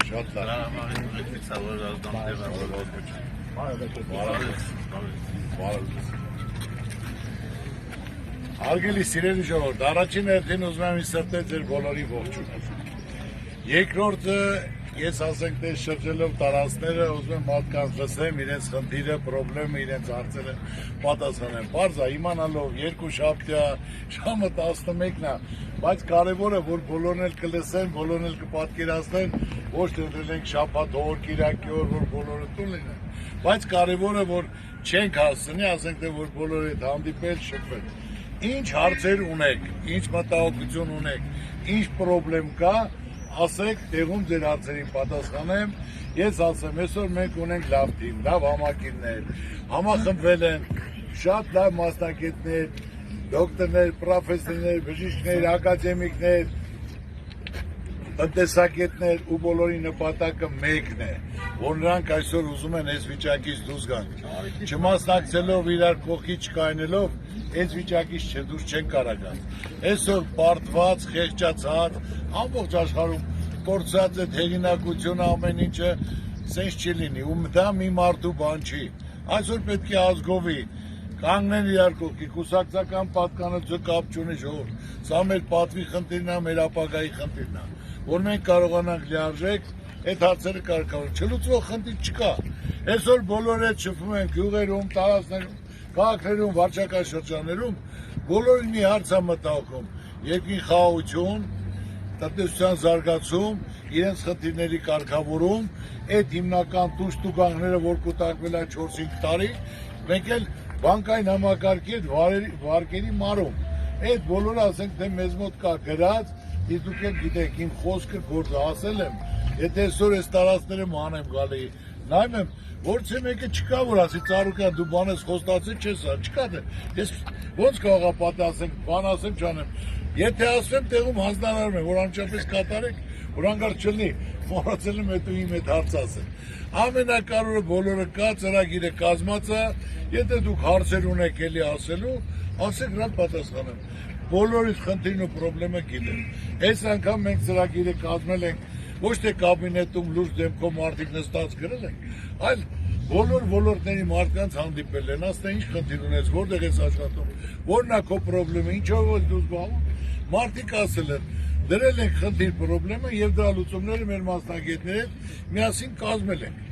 Շատ լավ։ Հարգելի սիրելի ժողովուրդ, առաջին հերթին ուզում եմ սրտել ձեր բոլորի ողջունել։ Երկրորդը, ես ասենք թե շրջելով տարածքները, ուզում եմ մարդկանց լսեմ, իրենց խնդիրը, խնդրեմը, իրենց հարցերը պատասխանեմ։ Պարզ է, իմանալով երկուշաբթի ժամը 11-ն է, բայց կարևորը, որ բոլորն էլ կլսեն, բոլորն էլ կպատկերացնեն, ոչ թե դրենք շաբաթ օր, կիրակի օր, որ բոլորը տուն լինեն, բայց կարևորը, որ չենք հասցնի, ասենք թե որ բոլորը հետ հանդիպել, շփվել։ Ինչ հարցեր ունեք, ինչ մտահոգություն ունեք, ինչ խնդրեմ կա, ասեք, տեղում ձեր հարցերին պատասխանեմ, ես ասեմ, այսօր մենք ունենք լավ թիմ, լավ համակիրներ, համախմբվել են շատ լավ մասնակիցներ, դոկտորներ, պրոֆեսորներ, բժիշկներ, ակադեմիկներ, տնտեսագետներ ու բոլորի նպատակը մեկն է, որ նրանք այսօր ուզում են այս վիճակից դուրս գան, չմասնակցելով իրար կողքի չկայնելով, այս վիճակից դուրս չեն կարող գալ։ Այսօր պարտված, խեղճացած, ամբողջ աշխարհում կորցած է հեղինակությունը, ամեն ինչը սենց չի լինի, ու դա մի մարդու բան չի։ Այսօր պետք է ազգովի կանգնեն իրար կողքի, կուսակցական պատկանելը կապ չունի ժողովուրդ, սա մեր պատվի խնդիրն է, մեր ապագայի խնդիրն է, որ մենք կարողանանք լիարժեք այդ հարցերը կարգավորել, չլուծվող խնդիր չկա։ Այսօր բոլորը շփվում են գյուղերում, տարածքներում, քաղաքներում, վարչական շրջաններում, բոլորին մի հարց է մտահոգում՝ երկրի խաղաղություն, տնտեսության զարգացում, իրենց խնդիրների կարգավորում, այդ հիմնական տուժտուգանքները, որ կուտակվել են 4-5 տարի, մենք էլ բանկային համակարգի հետ վարկերի մարում։ Այդ բոլորը ասենք թե մեզ մոտ կա գրած, իսկ դուք էլ գիտեք, իմ խոսքը գործը ասել եմ, եթե այսօր այս տարածքները մանեմ գալի, նայում եմ, որից մեկը չկա, որ ասի Ծառուկյան դու բան ես խոստացել չես, չկա դե։ Ես ոնց կարող եմ պատասխանեմ, բան ասեմ չանեմ։ Եթե ասեմ տեղում հանձնարարում եմ, որ անչափես կատարեք, որ հանկարծ չլինի, մոռացել եմ հետո իմ հետ հարց ասել։ Ամենակարևորը բոլորը կա, ծրագիրը կազմած է, եթե դուք հարցեր ունեք էլի ասելու, ասեք նրան պատասխանեմ։ Բոլորից խնդիրն ու խնդրեմը գիտեմ։ Այս անգամ մենք ծրագիրը կազմել ենք ոչ թե կաբինետում լուրջ դեմքով մարդիկ նստած գրել ենք, այլ բոլոր ոլորտների մարդկանց հանդիպել են, ասել ինչ խնդիր ունես, որտեղ ես աշխատում, որն է քո խնդիրը, ինչով ես դու զբաղվում, մարդիկ ասել են, դրել ենք խնդիր խնդրեմը եւ դրա լուծումները մեր մասնագետների հետ միասին կազմել ենք։